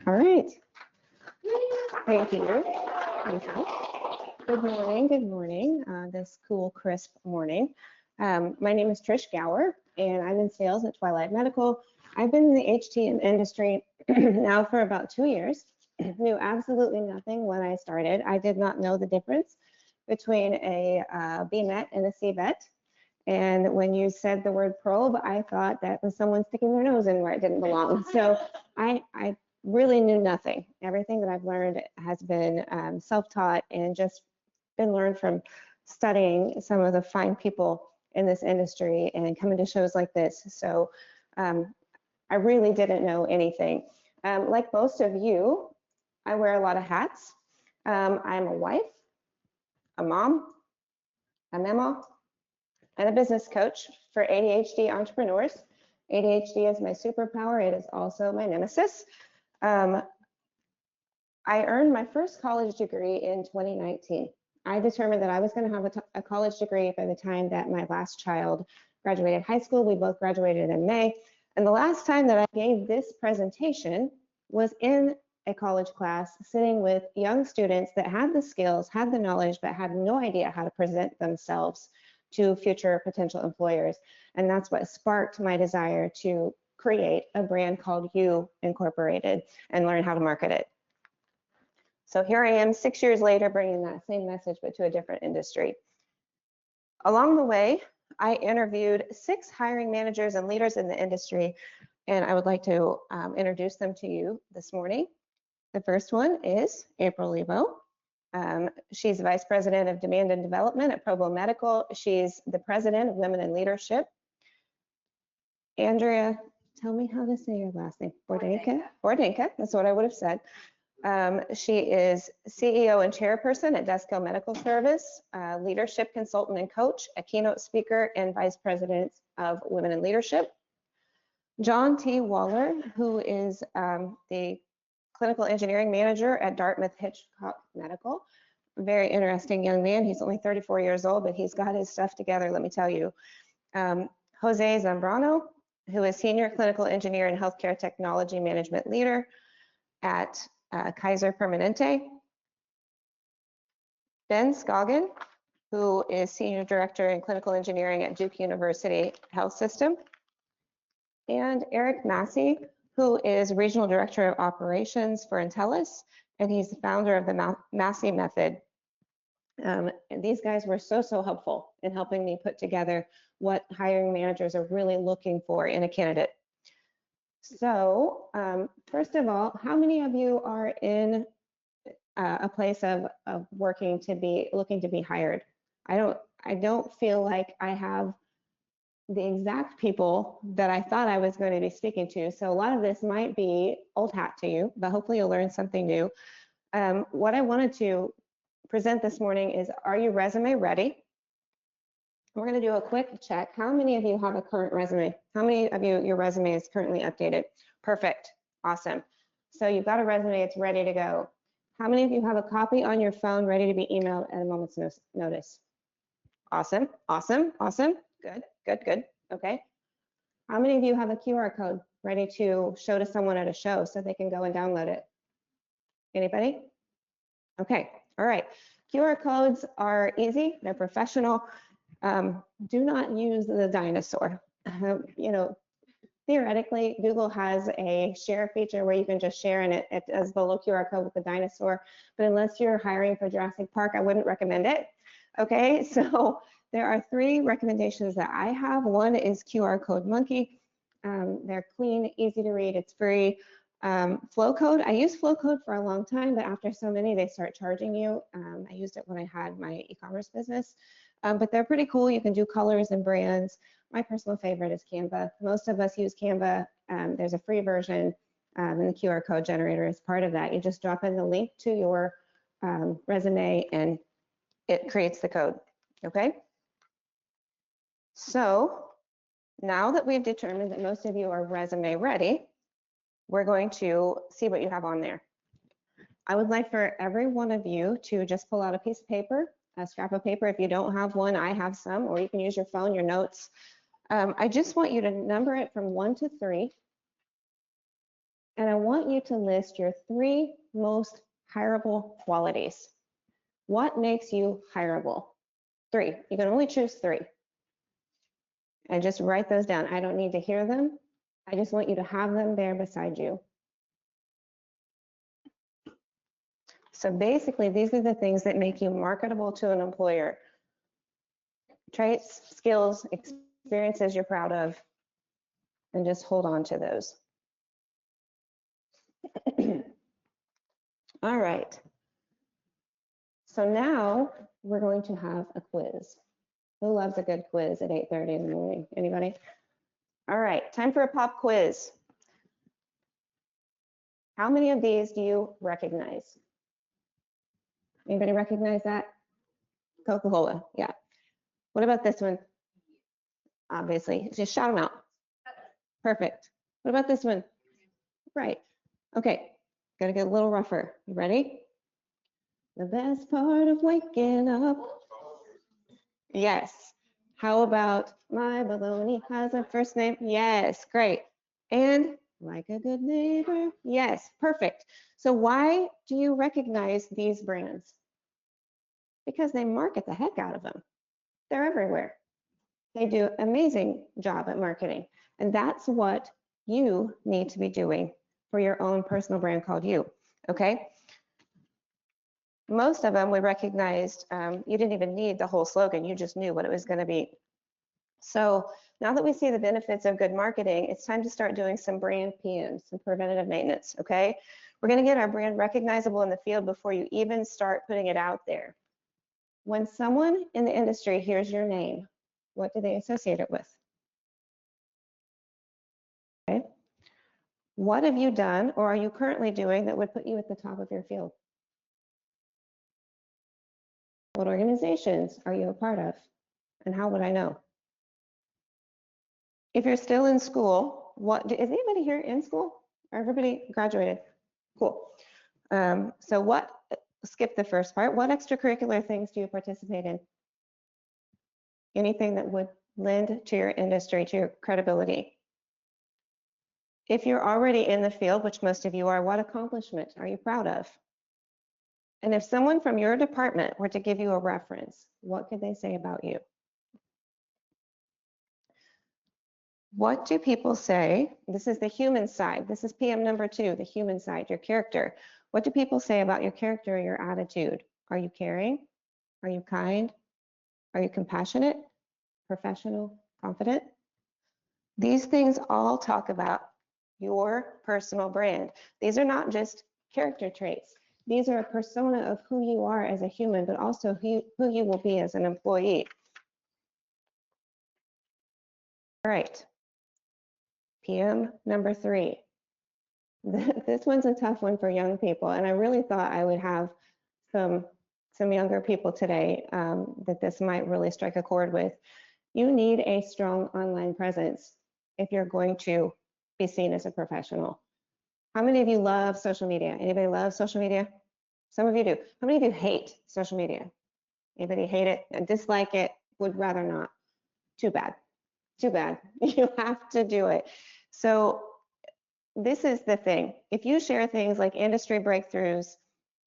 All right. Thank you. Thank you. Good morning. Good morning. This cool, crisp morning. My name is Trish Gower, and I'm in sales at Twilight Medical. I've been in the HTM industry now for about 2 years. Knew absolutely nothing when I started. I did not know the difference between a BMET and a CVET. And when you said the word probe, I thought that was someone sticking their nose in where it didn't belong. So I really knew nothing. Everything that I've learned has been self-taught and just been learned from studying some of the fine people in this industry and coming to shows like this. So I really didn't know anything. Like most of you, I wear a lot of hats. I'm a wife, a mom, a memo, and a business coach for ADHD entrepreneurs. ADHD is my superpower. It is also my nemesis. I earned my first college degree in 2019. I determined that I was going to have a college degree by the time that my last child graduated high school. We both graduated in May. And the last time that I gave this presentation was in a college class, sitting with young students that had the skills, had the knowledge, but had no idea how to present themselves to future potential employers. And that's what sparked my desire to create a brand called You Incorporated and learn how to market it. So here I am 6 years later, bringing that same message, but to a different industry. Along the way, I interviewed 6 hiring managers and leaders in the industry, and I would like to introduce them to you this morning. The first one is April Lebo. She's Vice President of Demand and Development at Provo Medical. She's the President of Women in Leadership. Andrea, tell me how to say your last name. Bordenka, that's what I would have said. She is CEO and chairperson at Desco Medical Service, leadership consultant and coach, a keynote speaker, and vice president of Women in Leadership. John T. Waller, who is the clinical engineering manager at Dartmouth Hitchcock Medical. Very interesting young man. He's only 34 years old, but he's got his stuff together, let me tell you. Jose Zambrano, who is senior clinical engineer and healthcare technology management leader at Kaiser Permanente. Ben Scoggin, who is senior director in clinical engineering at Duke University Health System. And Eric Massey, who is regional director of operations for Intellis, and he's the founder of the Massey method. And these guys were so helpful in helping me put together what hiring managers are really looking for in a candidate. So first of all, how many of you are in a place of looking to be hired? I don't feel like I have the exact people that I thought I was going to be speaking to. So a lot of this might be old hat to you, but hopefully you'll learn something new. What I wanted to present this morning is, are you resume ready? We're going to do a quick check. How many of you have a current resume? How many of you, your resume is currently updated? Perfect. Awesome. So you've got a resume, it's ready to go. How many of you have a copy on your phone ready to be emailed at a moment's notice? Awesome. Good. Okay. How many of you have a QR code ready to show to someone at a show so they can go and download it? Anybody? Okay. All right. QR codes are easy. They're professional. Do not use the dinosaur. Theoretically, Google has a share feature where you can just share, and it does the little QR code with the dinosaur. But unless you're hiring for Jurassic Park, I wouldn't recommend it. Okay, so there are 3 recommendations that I have. One is QR Code Monkey. They're clean, easy to read, it's free. Flowcode, I used Flowcode for a long time, but after so many, they start charging you. I used it when I had my e-commerce business, but they're pretty cool. You can do colors and brands. My personal favorite is Canva. Most of us use Canva. There's a free version, and the QR code generator is part of that. You just drop in the link to your resume and it creates the code, okay? So now that we've determined that most of you are resume ready, we're going to see what you have on there. I would like for every one of you to just pull out a piece of paper, a scrap of paper. If you don't have one, I have some, or you can use your phone, your notes. I just want you to number it from 1 to 3. And I want you to list your 3 most hireable qualities. What makes you hireable? 3. You can only choose 3. And just write those down. I don't need to hear them. I just want you to have them there beside you. So basically, these are the things that make you marketable to an employer. Traits, skills, experiences you're proud of, and just hold on to those. All right. So now we're going to have a quiz. Who loves a good quiz at 8:30 in the morning? Anybody? All right, time for a pop quiz. How many of these do you recognize? Anybody recognize that? Coca-Cola, yeah. What about this one? Obviously, just shout them out. Perfect. What about this one? Right. Okay, gotta get a little rougher. You ready? The best part of waking up. Yes. How about my baloney has a first name? Yes, great. And like a good neighbor? Yes, perfect. So why do you recognize these brands? Because they market the heck out of them. They're everywhere. They do an amazing job at marketing. And that's what you need to be doing for your own personal brand called you, okay? Most of them we recognized, you didn't even need the whole slogan, you just knew what it was gonna be. So now that we see the benefits of good marketing, it's time to start doing some brand PM, some preventative maintenance, okay? We're gonna get our brand recognizable in the field before you even start putting it out there. When someone in the industry hears your name, what do they associate it with? Okay. What have you done or are you currently doing that would put you at the top of your field? What organizations are you a part of? And how would I know? If you're still in school, is anybody here in school? Or everybody graduated? Cool. So skip the first part. What extracurricular things do you participate in? Anything that would lend to your industry, to your credibility. If you're already in the field, which most of you are, what accomplishment are you proud of? And if someone from your department were to give you a reference, what could they say about you? What do people say? This is the human side. This is PM number 2, the human side, your character. What do people say about your character or your attitude? Are you caring? Are you kind? Are you compassionate, professional, confident? These things all talk about your personal brand. These are not just character traits. These are a persona of who you are as a human, but also who you will be as an employee. All right. PM number 3. This one's a tough one for young people, and I really thought I would have some younger people today that this might really strike a chord with. You need a strong online presence if you're going to be seen as a professional. How many of you love social media? Anybody love social media? Some of you do. How many of you hate social media? Anybody hate it, dislike it, would rather not? Too bad. Too bad. You have to do it. So this is the thing. If you share things like industry breakthroughs,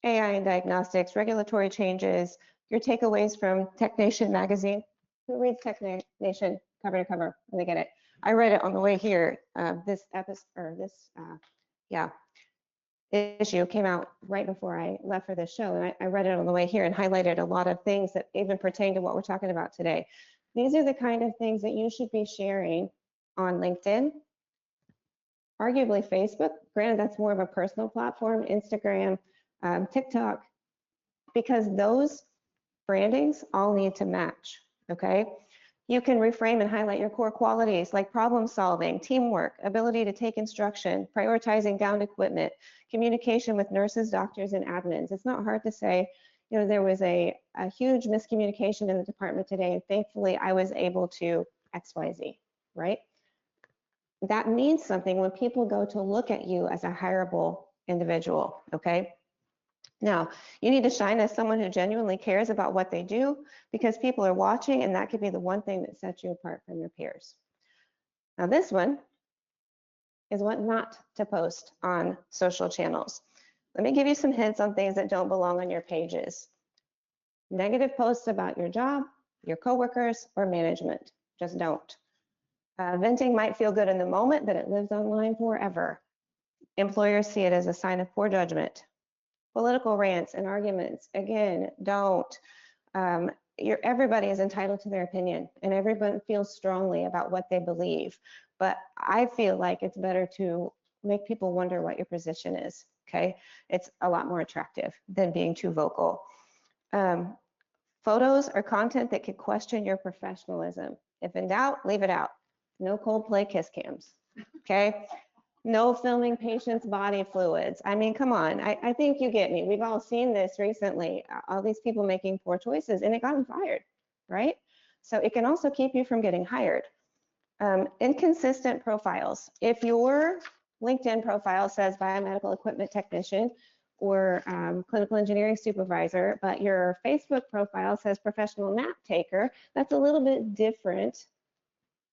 AI and diagnostics, regulatory changes, your takeaways from TechNation magazine. Who reads TechNation cover to cover? Let me get it. I read it on the way here. This issue came out right before I left for this show, and I read it on the way here and highlighted a lot of things that even pertain to what we're talking about today. These are the kind of things that you should be sharing on LinkedIn, arguably Facebook. Granted, that's more of a personal platform, Instagram, TikTok, because those brandings all need to match, okay? You can reframe and highlight your core qualities like problem solving, teamwork, ability to take instruction, prioritizing downed equipment, communication with nurses, doctors, and admins. It's not hard to say, you know, there was a huge miscommunication in the department today, and thankfully I was able to XYZ, right? That means something when people go to look at you as a hireable individual, okay? Now, you need to shine as someone who genuinely cares about what they do because people are watching, and that could be the one thing that sets you apart from your peers. Now this one, is what not to post on social channels. Let me give you some hints on things that don't belong on your pages. Negative posts about your job, your coworkers, or management. Just don't. Venting might feel good in the moment, but it lives online forever. Employers see it as a sign of poor judgment. Political rants and arguments, again, don't. Everybody is entitled to their opinion, and everyone feels strongly about what they believe. But I feel like it's better to make people wonder what your position is, okay? It's a lot more attractive than being too vocal. Photos or content that could question your professionalism. If in doubt, leave it out. No Coldplay kiss cams, okay? No filming patients' body fluids. I mean, come on, I think you get me. We've all seen this recently, all these people making poor choices, and it got them fired, right? So it can also keep you from getting hired. Inconsistent profiles. If your LinkedIn profile says biomedical equipment technician or clinical engineering supervisor, but your Facebook profile says professional nap taker, that's a little bit different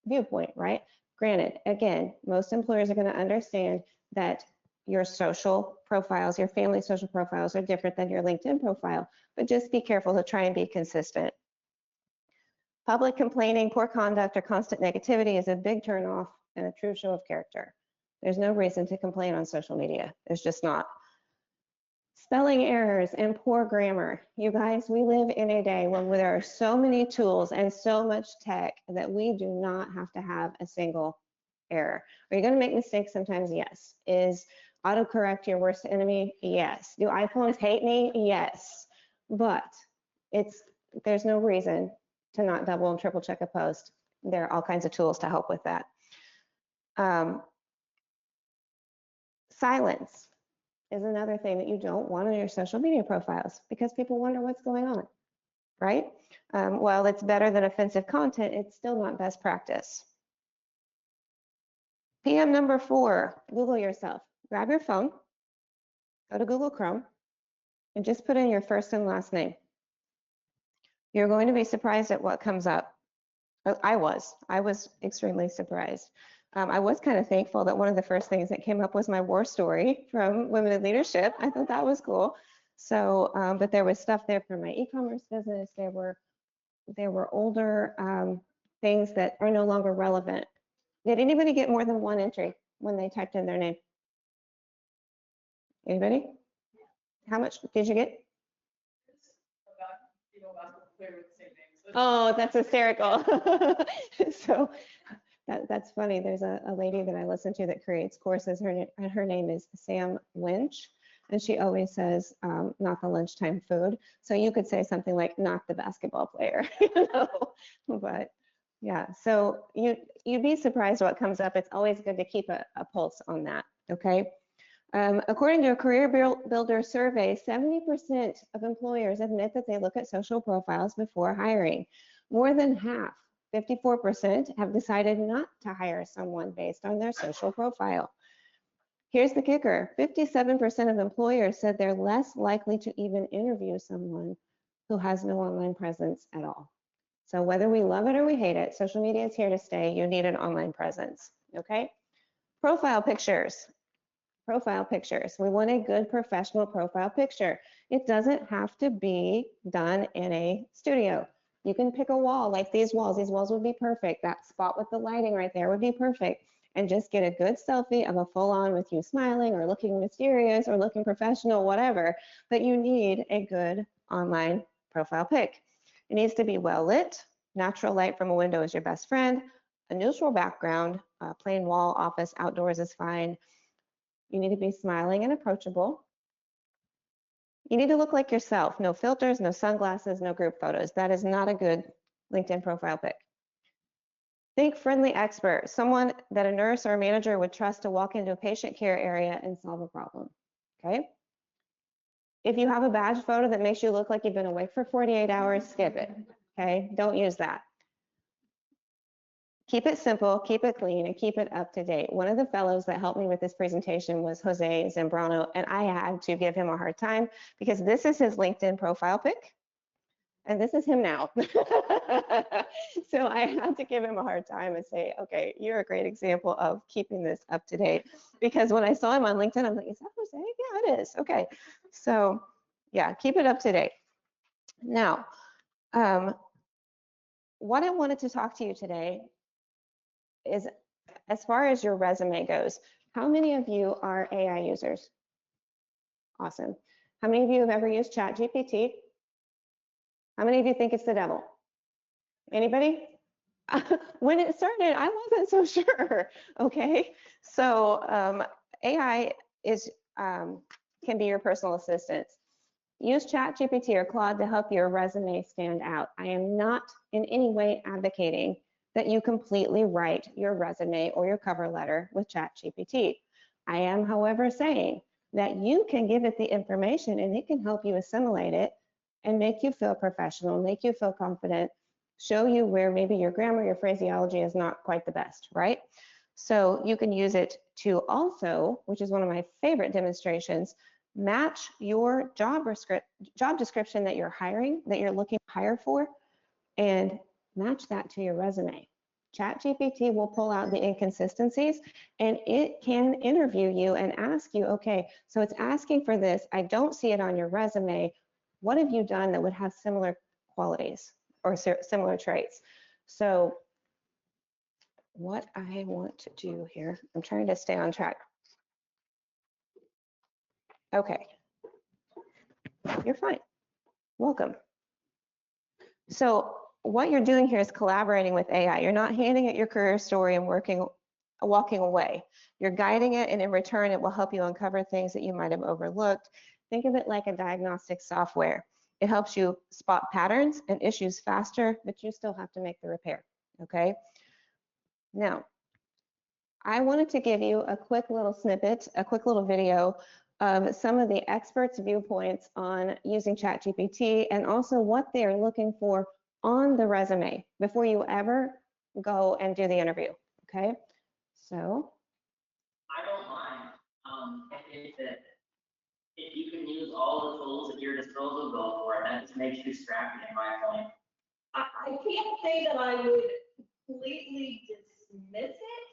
viewpoint, right? Granted, again, most employers are going to understand that your social profiles, your family social profiles are different than your LinkedIn profile, but just be careful to try and be consistent. Public complaining, poor conduct, or constant negativity is a big turnoff and a true show of character. There's no reason to complain on social media. There's just not. Spelling errors and poor grammar. You guys, we live in a day when there are so many tools and so much tech that we do not have to have a single error. Are you going to make mistakes sometimes? Yes. Is autocorrect your worst enemy? Yes. Do iPhones hate me? Yes. But there's no reason to not double and triple check a post. There are all kinds of tools to help with that. Silence is another thing that you don't want on your social media profiles because people wonder what's going on, right? While it's better than offensive content, it's still not best practice. PM number 4, Google yourself. Grab your phone, go to Google Chrome, and just put in your first and last name. You're going to be surprised at what comes up. I was extremely surprised. I was kind of thankful that one of the first things that came up was my war story from Women in Leadership. I thought that was cool. So, but there was stuff there for my e-commerce business. There were older things that are no longer relevant. Did anybody get more than one entry when they typed in their name? Anybody? How much did you get? Oh, that's hysterical. So that's funny. There's a lady that I listen to that creates courses. Her name is Sam Lynch, and she always says, not the lunchtime food. So you could say something like, not the basketball player, you know? But yeah, so you'd be surprised what comes up. It's always good to keep a pulse on that, okay? According to a Career Builder survey, 70% of employers admit that they look at social profiles before hiring. More than half, 54%, have decided not to hire someone based on their social profile. Here's the kicker. 57% of employers said they're less likely to even interview someone who has no online presence at all. So whether we love it or we hate it, social media is here to stay. You need an online presence, okay? Profile pictures. Profile pictures. We want a good professional profile picture. It doesn't have to be done in a studio. You can pick a wall like these walls. These walls would be perfect. That spot with the lighting right there would be perfect. And just get a good selfie of a full-on with you smiling or looking mysterious or looking professional, whatever. But you need a good online profile pic. It needs to be well lit. Natural light from a window is your best friend. A neutral background, plain wall, office, outdoors is fine. You need to be smiling and approachable. You need to look like yourself. No filters, no sunglasses, no group photos. That is not a good LinkedIn profile pic. Think friendly expert, someone that a nurse or a manager would trust to walk into a patient care area and solve a problem, okay? If you have a badge photo that makes you look like you've been awake for 48 hours, skip it, okay? Don't use that. Keep it simple, keep it clean, and keep it up to date. One of the fellows that helped me with this presentation was Jose Zambrano, and I had to give him a hard time because this is his LinkedIn profile pic. And this is him now. So I had to give him a hard time and say, okay, you're a great example of keeping this up to date. Because when I saw him on LinkedIn, I'm like, is that Jose? Yeah, it is. Okay. So yeah, keep it up to date. Now, what I wanted to talk to you today is, as far as your resume goes, how many of you are AI users? Awesome. How many of you have ever used ChatGPT? How many of you think it's the devil? Anybody? When it started, I wasn't so sure. Okay, so AI is can be your personal assistant. Use ChatGPT or Claude to help your resume stand out. I am not in any way advocating that you completely write your resume or your cover letter with ChatGPT. I am, however, saying that you can give it the information and it can help you assimilate it and make you feel professional, make you feel confident, show you where maybe your grammar, your phraseology is not quite the best, right? So you can use it to also, which is one of my favorite demonstrations, match your job description that you're hiring, that you're looking to hire for, and match that to your resume. ChatGPT will pull out the inconsistencies and it can interview you and ask you, okay, so it's asking for this, I don't see it on your resume. What have you done that would have similar qualities or similar traits? So what I want to do here, I'm trying to stay on track. Okay, you're fine. Welcome. So what you're doing here is collaborating with AI. You're not handing it your career story and walking away. You're guiding it, and in return, it will help you uncover things that you might have overlooked. Think of it like a diagnostic software. It helps you spot patterns and issues faster, but you still have to make the repair, okay? Now, I wanted to give you a quick little snippet, a quick little video of some of the experts' viewpoints on using ChatGPT and also what they're looking for on the resume before you ever go and do the interview, okay? So. I don't mind if you can use all the tools at your disposal, go for it. That just makes you scrappy in my point. I can't say that I would completely dismiss it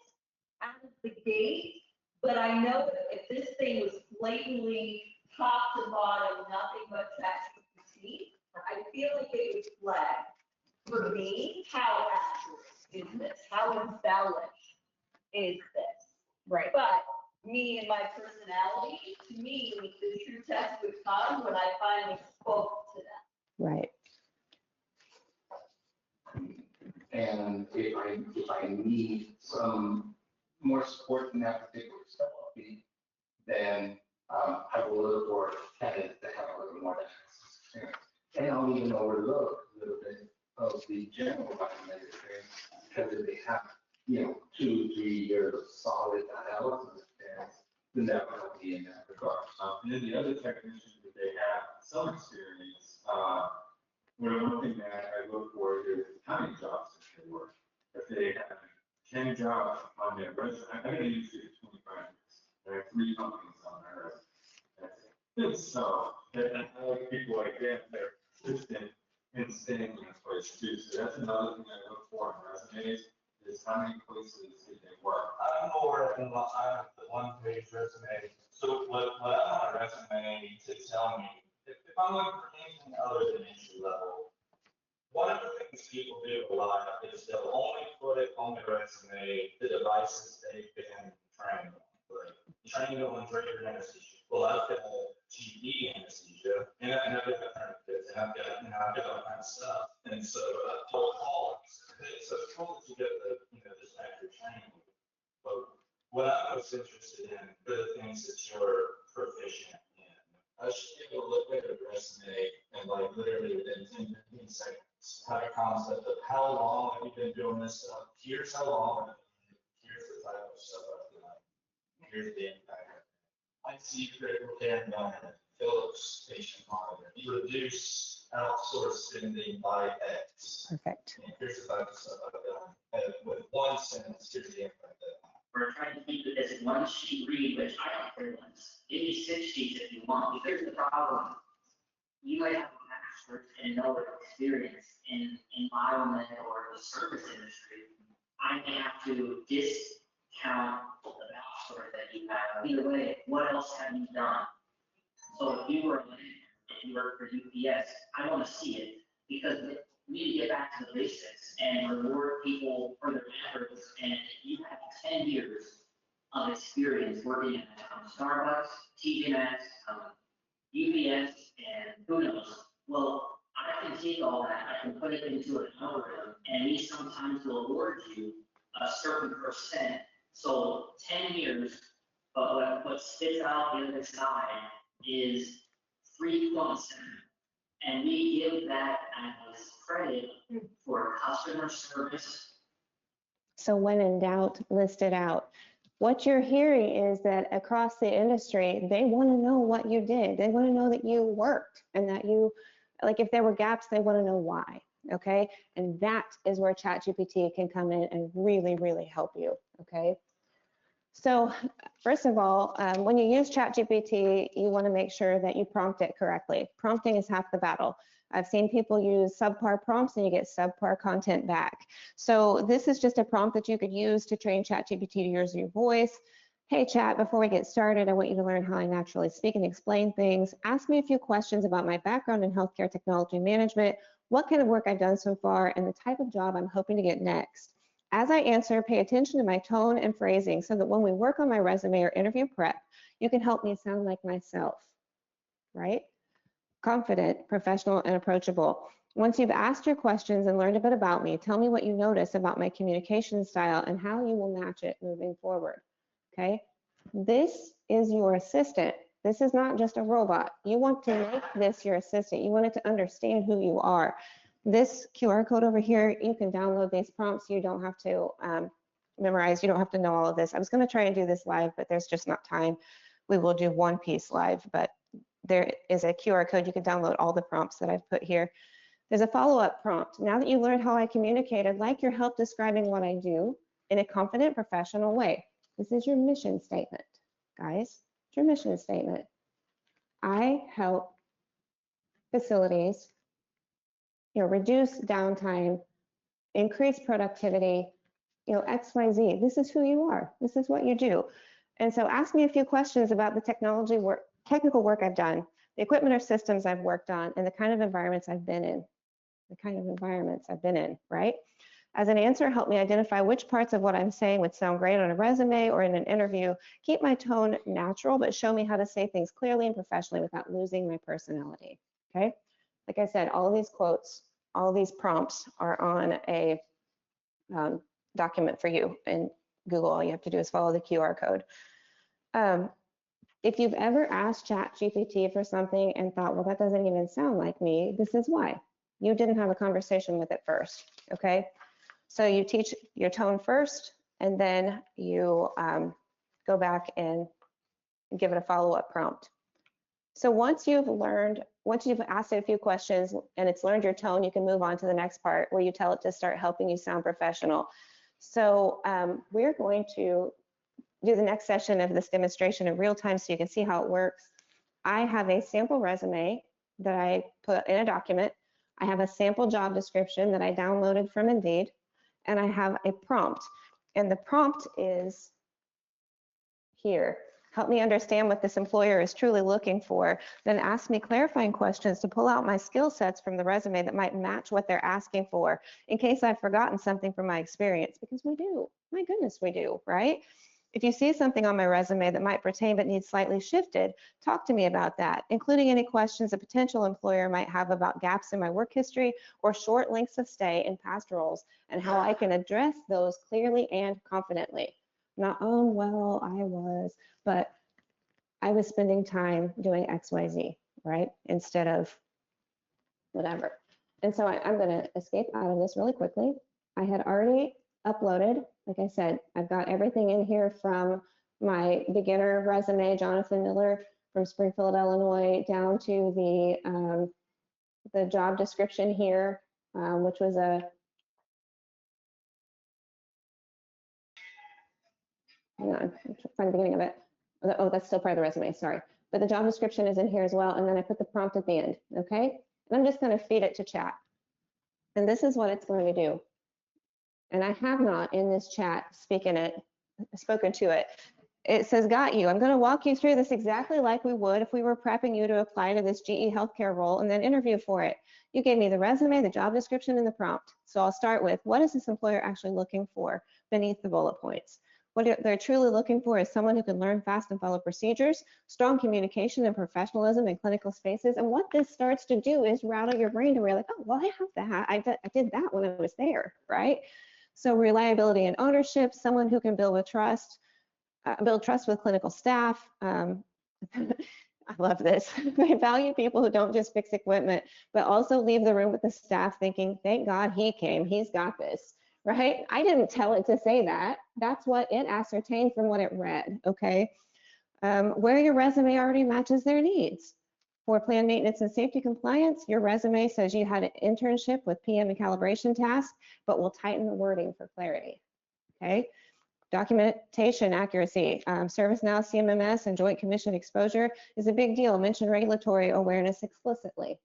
out of the gate, but I know that if this thing was blatantly top to bottom, nothing but ChatGPT, I feel like it would flag for me, how accurate is this? How embellished is this? Right. But me and my personality, to me, the true test would come when I finally spoke to them. Right. And if I need some more support in that particular specialty, then I will look for candidates that have a little more experience. And I'll even overlook a little bit of the general environment experience because if they have, 2, 3 years of solid analysis experience, then that will help me in that regard. And then the other technicians that they have some experience, one thing that I look for is how many jobs that they work. If they have 10 jobs on their resume, I'm going to use it 25 years. There are 3 companies on their resume. So, and I like people like that, they're consistent in staying in a place too. So that's another thing I look for in resumes is how many places did they work. I'm more than the one-page resume. So what I want a resume to tell me, if I'm looking for anything other than entry level, one of the things people do a lot is they'll only put it on the resume the devices they've been trained on. Like trained on trigger anesthesia. Well, I've got GP anesthesia, and I've got benefits, and I've got all kinds of stuff. And so cold calls. So it's cool that you get the this accurate training. But what I'm most interested in are the things that you're proficient in. I should be able to look at a resume and like literally within 10, 15 seconds have a concept of how long have you been doing this stuff. Here's how long. Here's the type of stuff I've done. Here's the impact. I see critical care environment, Philips patient monitor. You reduce outsourced spending by X. Perfect. And here's the type of stuff I've done. And with one sentence, here's the impact that We're trying to keep it as one sheet read, which I don't care once. Give me 6 sheets if you want. But here's the problem. You might have a master's and no experience in environment or the service industry, I may have to discount the bachelor that you have. Either way, what else have you done? So if you were, if you work for UPS, I want to see it because we need to get back to the basics and reward people for their efforts. And if you have 10 years of experience working at Starbucks, TJ Maxx, UPS, and who knows, well, I can take all that, I can put it into an algorithm, and we sometimes will award you a certain percent. So 10 years, but what spits out the other side is 3.7. And we give that as credit for customer service. So when in doubt, list it out. What you're hearing is that across the industry, they want to know what you did. They want to know that you worked and that you, like if there were gaps, they want to know why, okay? And that is where ChatGPT can come in and really, really help you, okay? So first of all, when you use ChatGPT, you want to make sure that you prompt it correctly. Prompting is half the battle. I've seen people use subpar prompts and you get subpar content back. So this is just a prompt that you could use to train ChatGPT to use your voice. Hey chat, before we get started, I want you to learn how I naturally speak and explain things. Ask me a few questions about my background in healthcare technology management, what kind of work I've done so far, and the type of job I'm hoping to get next. As I answer, pay attention to my tone and phrasing so that when we work on my resume or interview prep, you can help me sound like myself, right? Confident, professional, and approachable. Once you've asked your questions and learned a bit about me, tell me what you notice about my communication style and how you will match it moving forward, okay? This is your assistant. This is not just a robot. You want to make this your assistant. You want it to understand who you are. This QR code over here, you can download these prompts. You don't have to memorize. You don't have to know all of this. I was going to try and do this live, but there's just not time. We will do one piece live, but there is a QR code. You can download all the prompts that I've put here. There's a follow-up prompt. Now that you learned how I communicate, I'd like your help describing what I do in a confident, professional way. This is your mission statement, guys. It's your mission statement. I help facilities, reduce downtime, increase productivity, XYZ. This is who you are. This is what you do. And so ask me a few questions about the technical work I've done, the equipment or systems I've worked on, and the kind of environments I've been in, right? As an answer, help me identify which parts of what I'm saying would sound great on a resume or in an interview. Keep my tone natural, but show me how to say things clearly and professionally without losing my personality, okay? Like I said, all of these quotes, all of these prompts are on a document for you in Google. All you have to do is follow the QR code. If you've ever asked ChatGPT for something and thought, well, that doesn't even sound like me, this is why. You didn't have a conversation with it first, okay? So you teach your tone first, and then you go back and give it a follow-up prompt. So once you've asked it a few questions and it's learned your tone, you can move on to the next part where you tell it to start helping you sound professional. So we're going to do the next session of this demonstration in real time so you can see how it works. I have a sample resume that I put in a document. I have a sample job description that I downloaded from Indeed, and I have a prompt. And the prompt is here. Help me understand what this employer is truly looking for, then ask me clarifying questions to pull out my skill sets from the resume that might match what they're asking for in case I've forgotten something from my experience, because we do. My goodness, we do, right? If you see something on my resume that might pertain but needs slightly shifted, talk to me about that, including any questions a potential employer might have about gaps in my work history or short lengths of stay in past roles and how I can address those clearly and confidently. Not, oh, well, but I was spending time doing XYZ, right? Instead of whatever. And so I'm going to escape out of this really quickly. I had already uploaded, like I said, I've got everything in here from my beginner resume, Jonathan Miller from Springfield, Illinois, down to the job description here, which was hang on, I'm trying to find the beginning of it. Oh, that's still part of the resume, sorry. But the job description is in here as well, and then I put the prompt at the end, okay? And I'm just going to feed it to chat. And this is what it's going to do. And I have not in this chat spoken to it. It says, got you. I'm going to walk you through this exactly like we would if we were prepping you to apply to this GE healthcare role and then interview for it. You gave me the resume, the job description, and the prompt. So I'll start with, what is this employer actually looking for beneath the bullet points? What they're truly looking for is someone who can learn fast and follow procedures, strong communication and professionalism in clinical spaces. And what this starts to do is rattle your brain to where you're like, oh, well, I have that. I did that when I was there, right? So reliability and ownership, someone who can build trust with clinical staff. I love this. They value people who don't just fix equipment, but also leave the room with the staff thinking, thank God he came, he's got this, right? I didn't tell it to say that. That's what it ascertained from what it read, okay? Where your resume already matches their needs. For planned maintenance and safety compliance, your resume says you had an internship with PM and calibration tasks, but we'll tighten the wording for clarity, okay? Documentation accuracy, ServiceNow, CMMS, and Joint Commission exposure is a big deal. Mention regulatory awareness explicitly.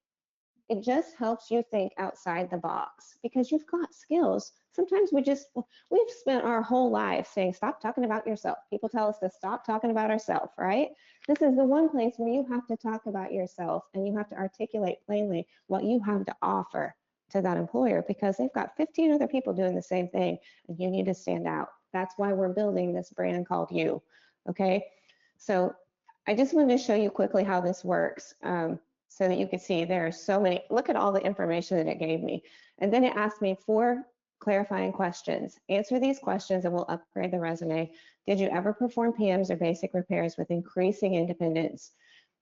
It just helps you think outside the box because you've got skills. Sometimes we've spent our whole life saying, stop talking about yourself. People tell us to stop talking about ourselves, right? This is the one place where you have to talk about yourself and you have to articulate plainly what you have to offer to that employer because they've got 15 other people doing the same thing and you need to stand out. That's why we're building this brand called You, okay? So I just wanted to show you quickly how this works so that you can see there are so many, look at all the information that it gave me. And then it asked me 4 clarifying questions. Answer these questions and we'll upgrade the resume. Did you ever perform PMs or basic repairs with increasing independence?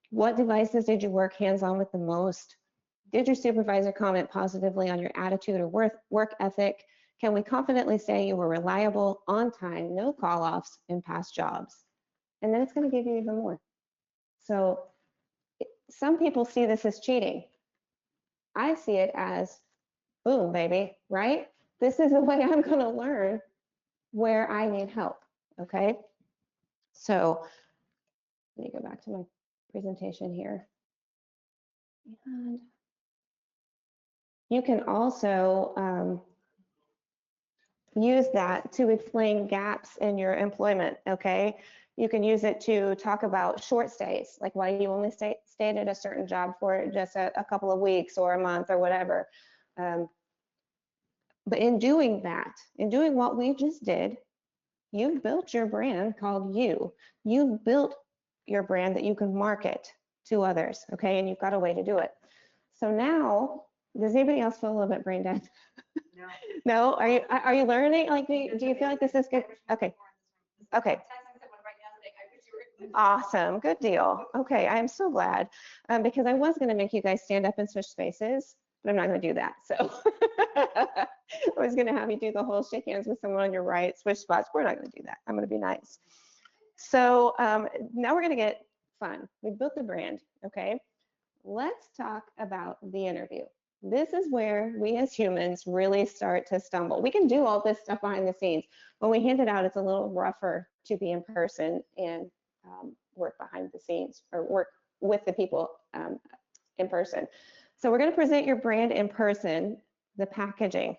What devices did you work hands-on with the most? Did your supervisor comment positively on your attitude or work ethic? Can we confidently say you were reliable, on time, no call-offs in past jobs? And then it's going to give you even more. So some people see this as cheating. I see it as, boom, baby, right? This is the way I'm going to learn where I need help, okay? So let me go back to my presentation here. And you can also use that to explain gaps in your employment, okay? You can use it to talk about short stays, like why you only stayed at a certain job for just a couple of weeks or a month or whatever. But in doing that, in doing what we just did, you've built your brand called You. You've built your brand that you can market to others, okay? And you've got a way to do it. So now, does anybody else feel a little bit brain dead? No. No? Are you learning? Like, do you feel like this is good? Okay. Okay. Awesome. Good deal. Okay. I am so glad because I was going to make you guys stand up and switch spaces, but I'm not going to do that. So I was going to have you do the whole shake hands with someone on your right, switch spots. We're not going to do that. I'm going to be nice. So now we're going to get fun. We built the brand. Okay. Let's talk about the interview. This is where we as humans really start to stumble. We can do all this stuff behind the scenes. When we hand it out, it's a little rougher to be in person and work behind the scenes or work with the people in person. So we're going to present your brand in person, the packaging.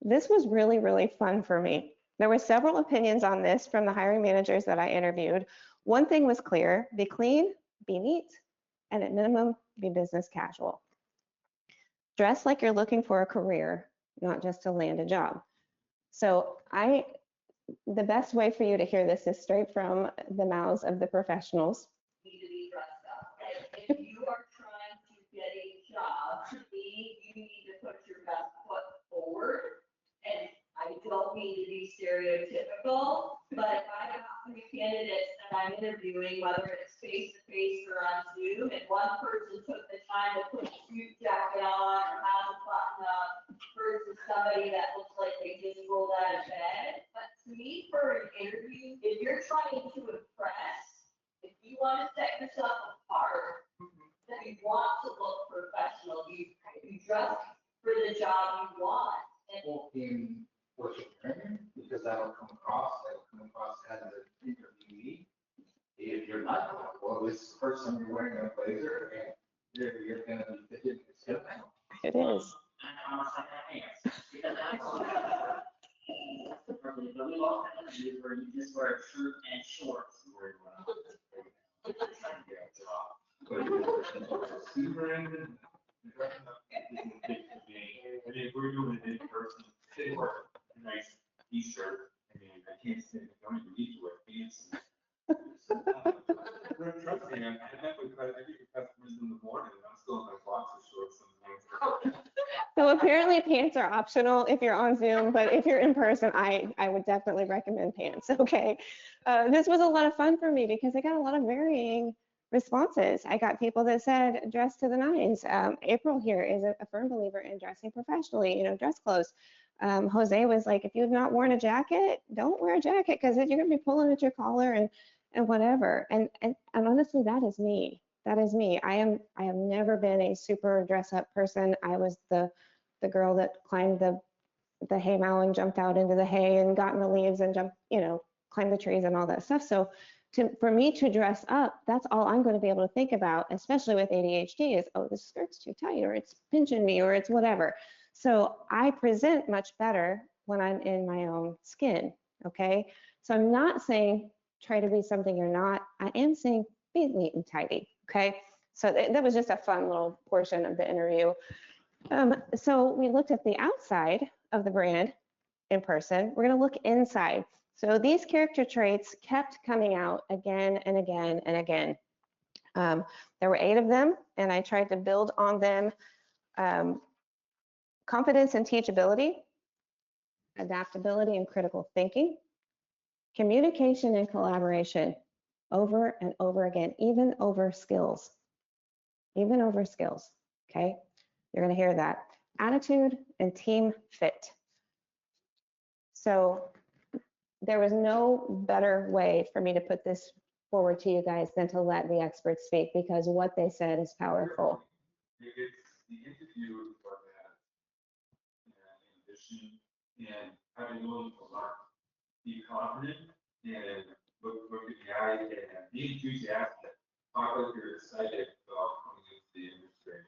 This was really, really fun for me. There were several opinions on this from the hiring managers that I interviewed. One thing was clear: be clean, be neat, and at minimum, be business casual. Dress like you're looking for a career, not just to land a job. So the best way for you to hear this is straight from the mouths of the professionals. Need to be dressed up. If you are trying to get a job, to me, you need to put your best foot forward. And I don't mean to be stereotypical, but if I got 3 candidates that I'm interviewing, whether it's face-to-face or on Zoom, and one person took the time to put a suit jacket on or have a button up versus somebody that looks like they just rolled out of bed. But to me, for an interview, if you're trying to impress, if you want to set yourself apart, then you want to look professional. You dress for the job you want. Well, in worship training, because that'll come across as an interviewee. If you're not comfortable, this is the first time you're wearing a blazer and you're gonna be fitted, it's gonna matter. It is. I promise I have pants, because that's the privilege, but we all have to do where you just wear a shirt and shorts. Super ended. I mean, if we're doing it in person, they wear a nice t-shirt. I mean, I can't say, I don't even need to wear pants. Trust me, I get customers in the morning, and I'm still in my boxer shorts sometimes. So apparently pants are optional if you're on Zoom, but if you're in person, I would definitely recommend pants, okay? This was a lot of fun for me because I got a lot of varying responses. I got people that said dress to the nines. April here is a firm believer in dressing professionally, dress clothes. Jose was like, if you've not worn a jacket, don't wear a jacket because you're gonna be pulling at your collar and whatever. And honestly, that is me. That is me. I have never been a super dress up person. I was the girl that climbed the hay mow and jumped out into the hay and got in the leaves and jumped, climbed the trees and all that stuff. So for me to dress up, that's all I'm going to be able to think about, especially with ADHD, is, oh, this skirt's too tight, or it's pinching me, or it's whatever. So I present much better when I'm in my own skin, okay? So I'm not saying try to be something you're not. I am saying be neat and tidy, okay? So that was just a fun little portion of the interview. So we looked at the outside of the brand in person. We're going to look inside. So these character traits kept coming out again and again and again. There were 8 of them, and I tried to build on them. Confidence and teachability, adaptability and critical thinking, communication and collaboration, over and over again, even over skills, okay? You're going to hear that. Attitude and team fit. So there was no better way for me to put this forward to you guys than to let the experts speak, because what they said is powerful. It's the interview for that, in addition, and having willing to learn, be confident, and look at the eye and be enthusiastic. Talk like you're excited about coming into the industry.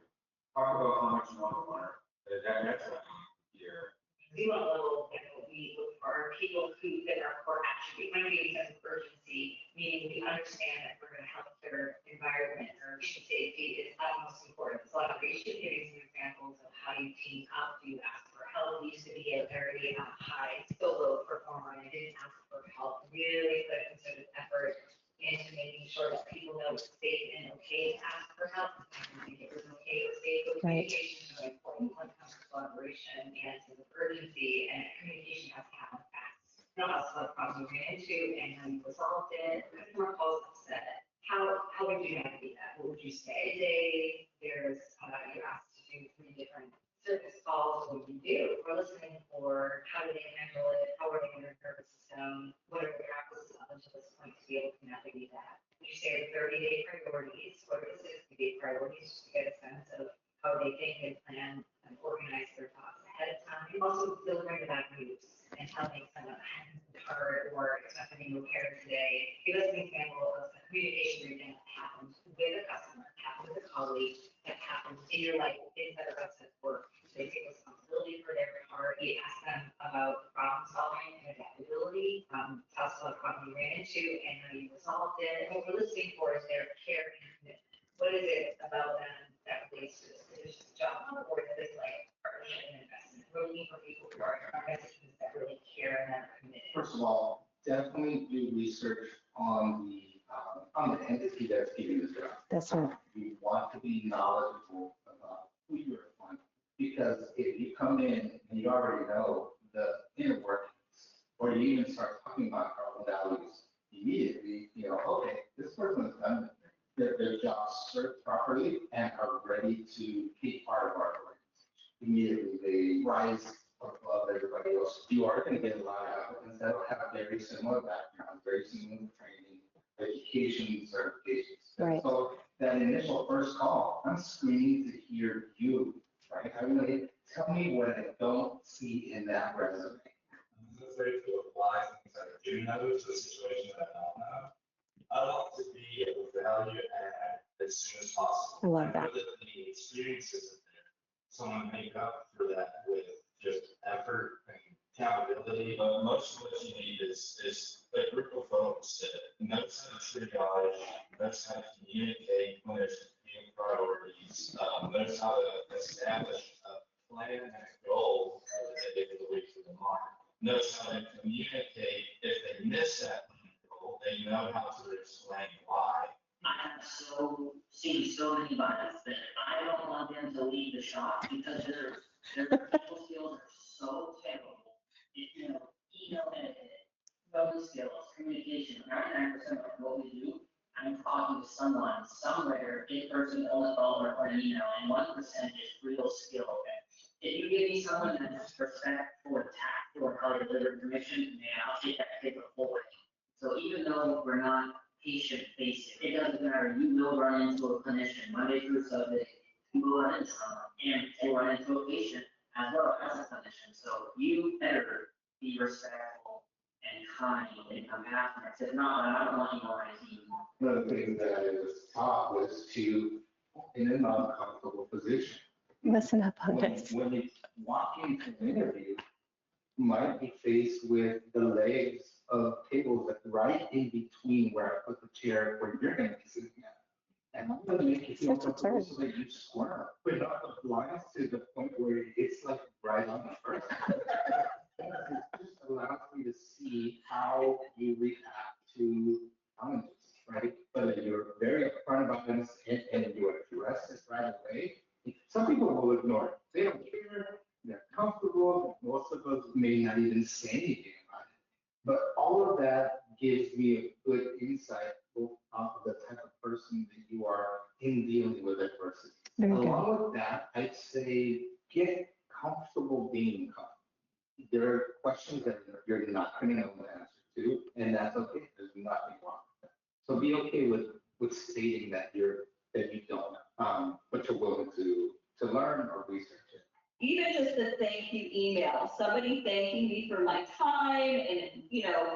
Talk about how much you want to learn. That's what you hear. We want a little, we look for people who fit our core attribute. When we sense of urgency, meaning we understand that we're in a healthcare environment or patient safety is utmost important. So I'm appreciating giving some examples of how you team up. Do you ask for help? We used to be a very high solo performer, and I didn't ask for help. Really put concerted effort into making sure that people know it's safe and okay to ask for help. I think it was okay or safe with communication is really important when it comes to collaboration and sense of urgency, and communication has to happen fast. Know how the problem you ran into and how you resolved it. Customer calls upset. How would you navigate that? What would you say? Today, you're asked to do 3 different service calls. What do you do? We're listening for how do they handle it? How are they in their nervous system? What are the practices up until this point to be able to navigate that? Would you say 30-day priorities? What are the 60-day priorities? Just to get a sense of how they think and plan and organize their thoughts ahead of time. And also delivering the bad news and telling them hard or expecting no care today. Give us an example of a communication breakdown that happened with a customer, happened with a colleague, that happened in your life inside of us at work. They take responsibility for their part. You ask them about problem solving and adaptability. Tell us about the problem you ran into and how you resolved it. And what we're listening for is their care and commitment. What is it about them that relates to this? Is it just a job, or is it like partnership and investment? We're looking for people who are organizations that really care and are committed. First of all, definitely do research on the entity that's giving the job. That's right. You want to be knowledgeable about who you're applying, because if you come in and you already know the inner workings, or you even start talking about cardinal values, immediately, okay, this person's done their job served properly and are ready to be part of our organization. Immediately, they rise above everybody else. You are going to get a lot of applicants that have very similar backgrounds, very similar training, education, certifications. Right. So that initial first call, I'm screaming to hear you, right? I mean, tell me what I don't see in that resume. I'm going to say to apply things that I do know to a situation that I don't know. I want to be a value add as soon as possible. I love that. know that the experience isn't there. Someone make up for that with just effort and accountability, but most of what you need is a group of folks that knows how to triage, knows how to communicate when there's competing priorities, knows how to establish a plan and a goal for the day, for the week, for the month, knows how to communicate if they miss that goal, they know how to explain why. I have seen so many bodies that I don't want them to leave the shop because their people skills are so terrible. Email etiquette, phone skills, communication, 99% of what we do, I'm talking to someone somewhere, in person, on the phone, or an email, and 1% is real skill. If you give me someone that has respect for tact or how to deliver information, man, I'll take that paper forward. So even though we're not patient facing, it doesn't matter, you will run into a clinician Monday through Sunday, you will run into someone, and you run into a patient as well as a clinician. So you better be respectful and kind and compassionate. If not, I don't want you on my team. One of the things that I was taught was to, in an uncomfortable position. Listen up on When this. when you walk into an interview, you might be faced with the legs of tables that right in between where I put the chair where you're going to be sitting at. And I'm going to make you feel Such a comfortable turn. so that you squirm, but not the blinds to the point where it's like right on the first. It just allows me to see how you react to challenges, right? But you're very upfront about this and you address this right away. Some people will ignore it. They don't care. They're comfortable. Most of us may not even say anything about it. But all of that gives me a good insight of the type of person that you are in dealing with adversity. Very good. Along with that, I'd say get comfortable being comfortable. There are questions that you're not going to know the answer to, and that's okay. There's nothing wrong with that. So be okay with stating that you don't know, but you're willing to learn or research it. Even just the thank you email, somebody thanking me for my time and,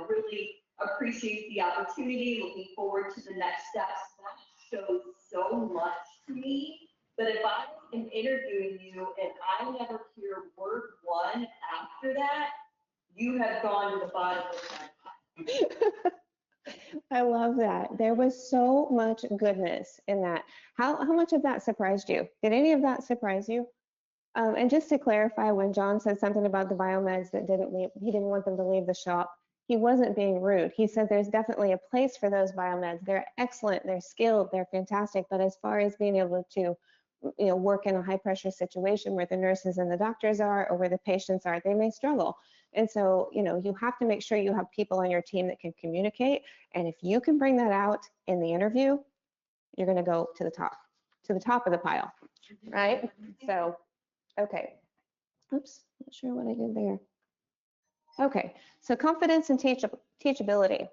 really appreciate the opportunity, looking forward to the next steps. That shows so much to me. But if I am interviewing you and I never hear word one after that, you have gone to the bottom of my pile. I love that. There was so much goodness in that. How much of that surprised you? Did any of that surprise you? And just to clarify, when John said something about the biomeds that didn't leave, he didn't want them to leave the shop, he wasn't being rude. He said there's definitely a place for those biomeds. They're excellent, they're skilled, they're fantastic. But as far as being able to work in a high pressure situation where the nurses and the doctors are or where the patients are, they may struggle. And so, you have to make sure you have people on your team that can communicate. And if you can bring that out in the interview, you're going to go to the top of the pile, right? So, okay. Oops, not sure what I did there. Okay, so confidence and teachability.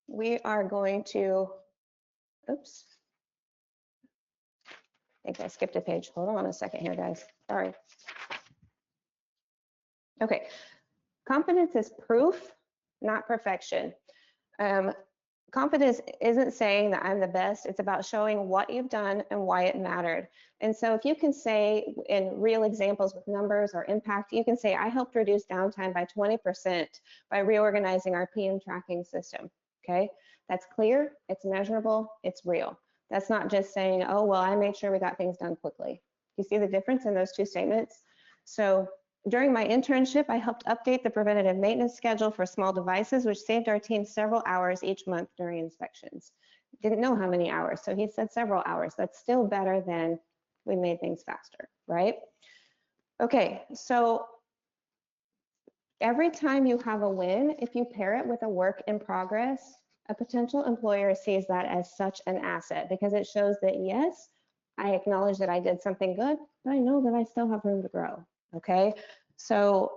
We are going to, oops. I think I skipped a page. Hold on a second here, guys. Sorry. Okay, confidence is proof, not perfection. Confidence isn't saying that I'm the best. It's about showing what you've done and why it mattered. And so if you can say in real examples with numbers or impact, you can say, I helped reduce downtime by 20% by reorganizing our PM tracking system. Okay, that's clear, it's measurable, it's real. That's not just saying, oh, well, I made sure we got things done quickly. You see the difference in those two statements? So during my internship, I helped update the preventative maintenance schedule for small devices, which saved our team several hours each month during inspections. Didn't know how many hours, so he said several hours. That's still better than we made things faster, right? Okay, so every time you have a win, if you pair it with a work in progress, a potential employer sees that as such an asset because it shows that, yes, I acknowledge that I did something good, but I know that I still have room to grow. Okay, so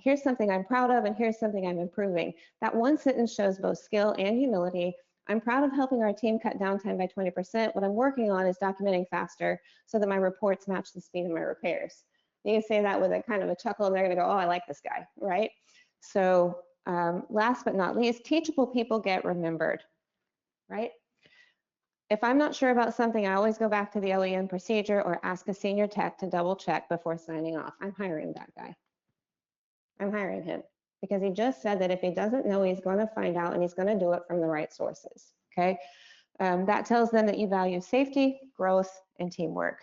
here's something I'm proud of and here's something I'm improving. That one sentence shows both skill and humility. I'm proud of helping our team cut downtime by 20%. What I'm working on is documenting faster so that my reports match the speed of my repairs. You can say that with a kind of a chuckle and they're gonna go, oh, I like this guy, right? So last but not least, teachable people get remembered, right? If I'm not sure about something, I always go back to the LEM procedure or ask a senior tech to double check before signing off. I'm hiring that guy. I'm hiring him because he just said that if he doesn't know, he's going to find out and he's going to do it from the right sources. Okay. That tells them that you value safety, growth, and teamwork.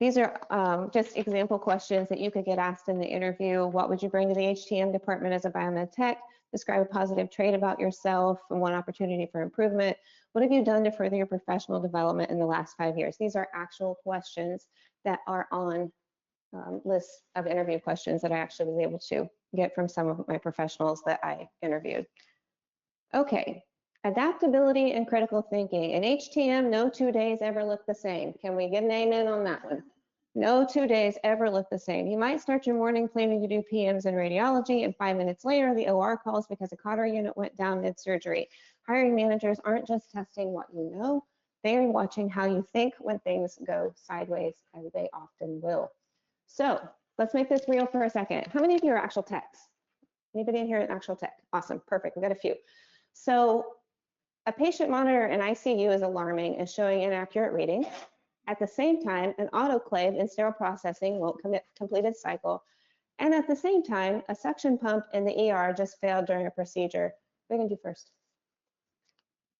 These are just example questions that you could get asked in the interview. What would you bring to the HTM department as a biomed tech? Describe a positive trait about yourself and one opportunity for improvement. What have you done to further your professional development in the last 5 years? These are actual questions that are on lists of interview questions that I actually was able to get from some of my professionals that I interviewed. Okay, adaptability and critical thinking. In HTM, no 2 days ever look the same. Can we get an amen on that one? No 2 days ever look the same. You might start your morning planning to do PMs in radiology, and 5 minutes later, the OR calls because a Cotter unit went down mid-surgery. Hiring managers aren't just testing what you know, they are watching how you think when things go sideways, as they often will. So let's make this real for a second. How many of you are actual techs? Anybody in here an actual tech? Awesome, perfect, we've got a few. So a patient monitor in ICU is alarming and showing inaccurate readings. At the same time, an autoclave in sterile processing won't complete its cycle. And at the same time, a suction pump in the ER just failed during a procedure. What are you gonna do first?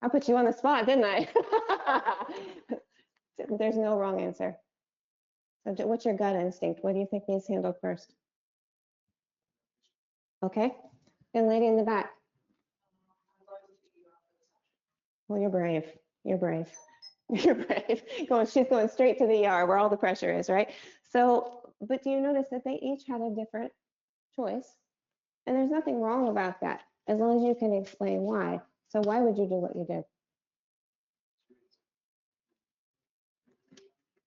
I put you on the spot, didn't I? There's no wrong answer. So what's your gut instinct? What do you think needs handled first? Okay, and lady in the back. Well, you're brave. You're brave. You're brave. She's going straight to the ER where all the pressure is, right? So, but do you notice that they each had a different choice? And there's nothing wrong about that, as long as you can explain why. So why would you do what you did?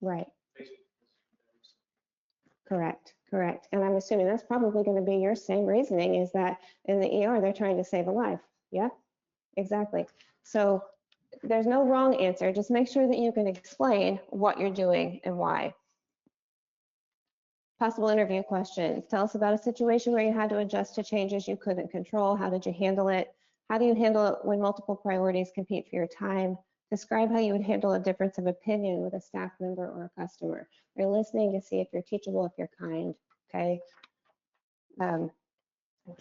Right. Correct, correct. And I'm assuming that's probably going to be your same reasoning, is that in the ER, they're trying to save a life. Yeah, exactly. So there's no wrong answer. Just make sure that you can explain what you're doing and why. Possible interview questions. Tell us about a situation where you had to adjust to changes you couldn't control. How did you handle it? How do you handle it when multiple priorities compete for your time? Describe how you would handle a difference of opinion with a staff member or a customer. You're listening to see if you're teachable, if you're kind, okay? I'm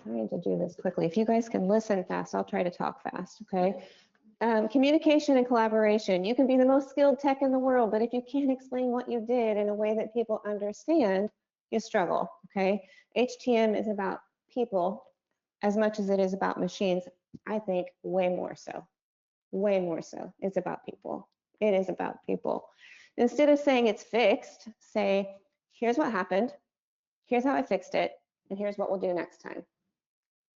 trying to do this quickly. If you guys can listen fast, I'll try to talk fast, okay? Communication and collaboration. You can be the most skilled tech in the world, but if you can't explain what you did in a way that people understand, you struggle, okay? HTM is about people as much as it is about machines. I think way more so. Way more so. It's about people. It is about people. Instead of saying it's fixed, say, here's what happened, here's how I fixed it, and here's what we'll do next time.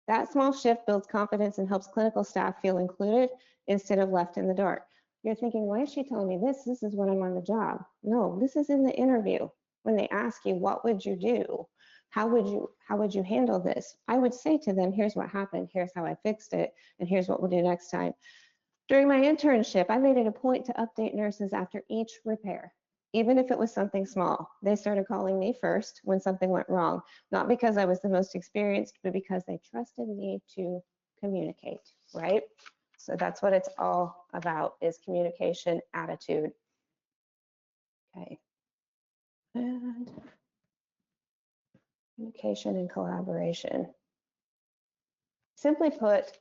That small shift builds confidence and helps clinical staff feel included instead of left in the dark. You're thinking, why is she telling me this? This is when I'm on the job. No, this is in the interview. When they ask you, what would you do? How would you handle this? I would say to them, here's what happened, here's how I fixed it, and here's what we'll do next time. During my internship, I made it a point to update nurses after each repair, even if it was something small. They started calling me first when something went wrong, not because I was the most experienced, but because they trusted me to communicate, right? So that's what it's all about, is communication, attitude. Okay. And communication and collaboration. Simply put,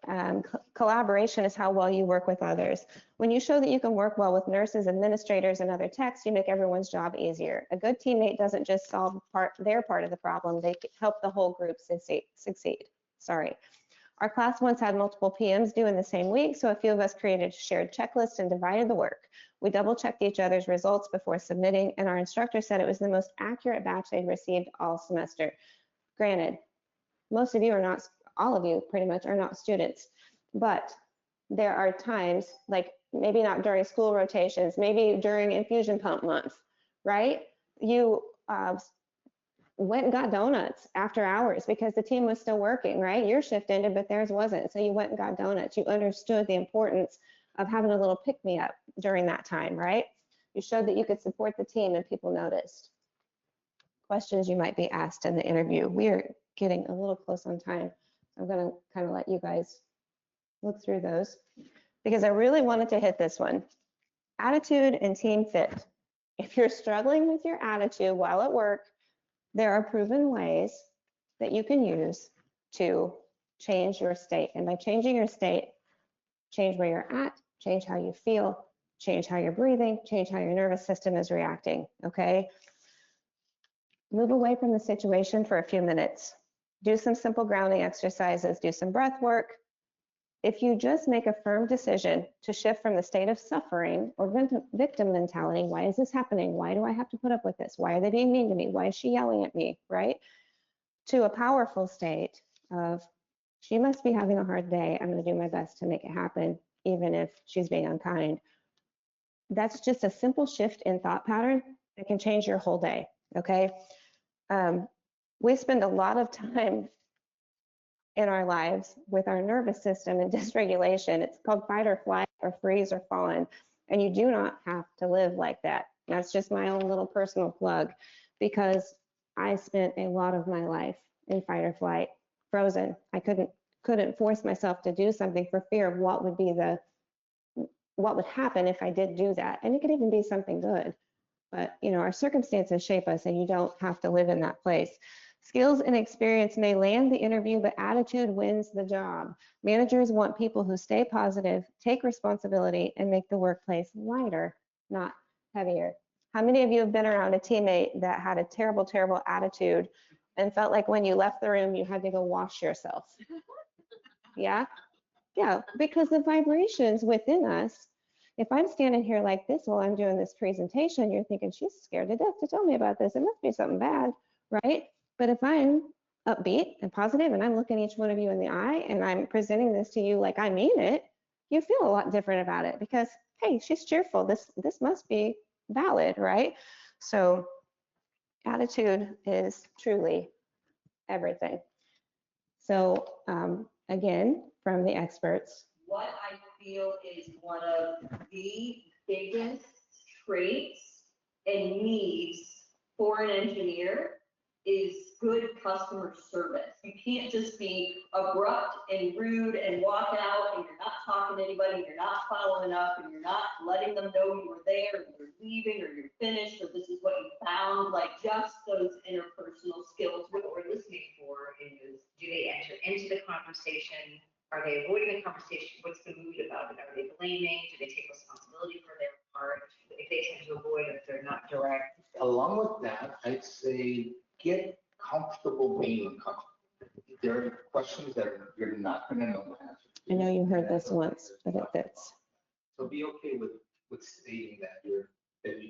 collaboration is how well you work with others. When you show that you can work well with nurses, administrators, and other techs, you make everyone's job easier. A good teammate doesn't just solve their part of the problem, they help the whole group succeed. Sorry. Our class once had multiple PMs due in the same week, so a few of us created a shared checklist and divided the work. We double-checked each other's results before submitting, and our instructor said it was the most accurate batch they'd received all semester. Granted, most of you are not, all of you pretty much are not students, but there are times, like maybe not during school rotations, maybe during infusion pump month, right? You went and got donuts after hours because the team was still working, right? Your shift ended, but theirs wasn't. So you went and got donuts. You understood the importance of having a little pick-me-up during that time, right? You showed that you could support the team and people noticed. Questions you might be asked in the interview. We are getting a little close on time. I'm gonna kind of let you guys look through those. because I really wanted to hit this one. Attitude and team fit. If you're struggling with your attitude while at work, there are proven ways that you can use to change your state. And by changing your state, change where you're at, change how you feel, change how you're breathing, change how your nervous system is reacting, okay? Move away from the situation for a few minutes. Do some simple grounding exercises, do some breath work. If you just make a firm decision to shift from the state of suffering or victim mentality, why is this happening? Why do I have to put up with this? Why are they being mean to me? Why is she yelling at me, right? To a powerful state of, she must be having a hard day. I'm going to do my best to make it happen, even if she's being unkind. That's just a simple shift in thought pattern that can change your whole day, okay? We spend a lot of time in our lives with our nervous system and dysregulation. It's called fight or flight or freeze or fawn. And you do not have to live like that. That's just my own little personal plug, because I spent a lot of my life in fight or flight, frozen. I couldn't force myself to do something for fear of what would happen if I did do that. And it could even be something good. But you know, our circumstances shape us, and you don't have to live in that place. Skills and experience may land the interview, but attitude wins the job. Managers want people who stay positive, take responsibility, and make the workplace lighter, not heavier. How many of you have been around a teammate that had a terrible, terrible attitude and felt like when you left the room, you had to go wash yourself? Yeah? Yeah, because the vibrations within us, if I'm standing here like this while I'm doing this presentation, you're thinking, she's scared to death to tell me about this. It must be something bad, right? But if I'm upbeat and positive and I'm looking each one of you in the eye and I'm presenting this to you like I mean it, you feel a lot different about it because, hey, she's cheerful. This must be valid, right? So attitude is truly everything. So again, from the experts. What I feel is one of the biggest traits and needs for an engineer is good customer service. You can't just be abrupt and rude and walk out and you're not talking to anybody, you're not following up, and you're not letting them know you were there, or you're leaving, or you're finished, or this is what you found. Like just those interpersonal skills. What we're listening for is, do they enter into the conversation? Are they avoiding the conversation? What's the mood about it? Are they blaming? Do they take responsibility for their part? If they tend to avoid it, if they're not direct. Along with that, I'd say get comfortable being uncomfortable. There are questions that you're not going to know the answer to. I know you heard this once, but it fits. So be okay with stating that you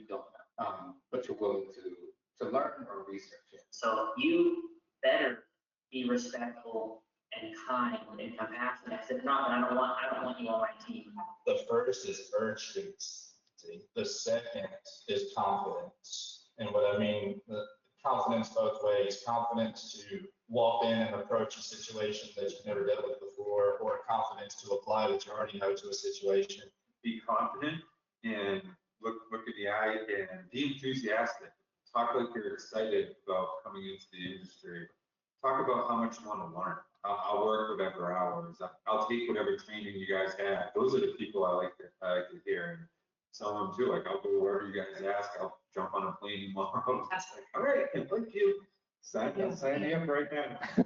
don't know, but you're willing to learn or research it. So you better be respectful and kind and compassionate. If not, then I don't want you on my team. The first is urgency. The second is confidence. And what I mean, the confidence both ways, confidence to walk in and approach a situation that you've never dealt with before, or confidence to apply what you already know to a situation. Be confident and look in the eye and be enthusiastic. Talk like you're excited about coming into the industry. Talk about how much you want to learn. I'll work whatever hours. I'll take whatever training you guys have. Those are the people I like to hear. And some of them too, like I'll go wherever you guys ask. I'll jump on a plane tomorrow. That's like, all right, thank you. Sign me up right now.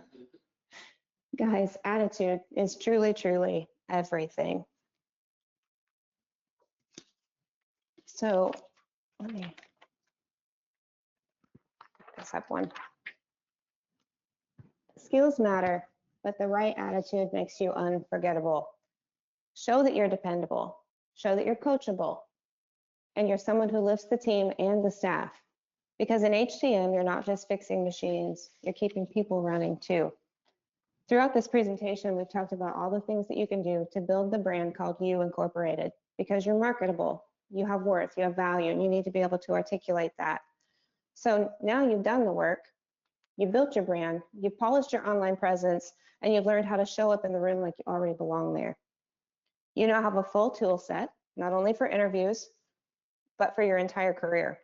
Guys, attitude is truly, truly everything. So let me let's have one. Skills matter, but the right attitude makes you unforgettable. Show that you're dependable. Show that you're coachable. And you're someone who lifts the team and the staff. Because in HTM, you're not just fixing machines, you're keeping people running too. Throughout this presentation, we've talked about all the things that you can do to build the brand called You Incorporated, because you're marketable, you have worth, you have value, and you need to be able to articulate that. So now you've done the work, you built your brand, you've polished your online presence, and you've learned how to show up in the room like you already belong there. You now have a full tool set, not only for interviews, but for your entire career.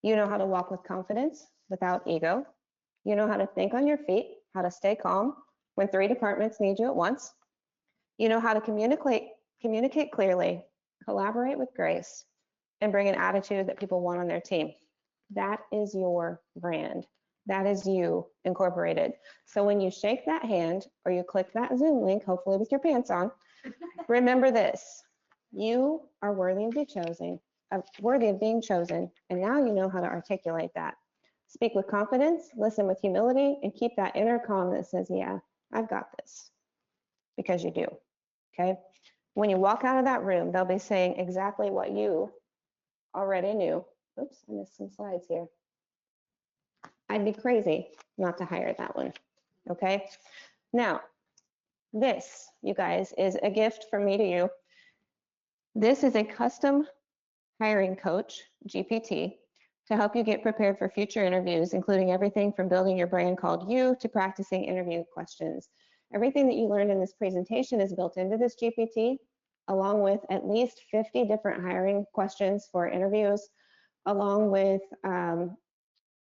You know how to walk with confidence without ego. You know how to think on your feet, how to stay calm when 3 departments need you at once. You know how to communicate communicate clearly, collaborate with grace, and bring an attitude that people want on their team. That is your brand. That is you incorporated. So when you shake that hand or you click that Zoom link, hopefully with your pants on, remember this: you are worthy of being chosen, and now you know how to articulate that. Speak with confidence, listen with humility, and keep that inner calm that says, yeah, I've got this, because you do, okay? When you walk out of that room, they'll be saying exactly what you already knew. Oops, I missed some slides here. I'd be crazy not to hire that one, okay? Now, this, you guys, is a gift from me to you. This is a custom hiring coach, GPT, to help you get prepared for future interviews, including everything from building your brand called You to practicing interview questions. Everything that you learned in this presentation is built into this GPT, along with at least 50 different hiring questions for interviews, along with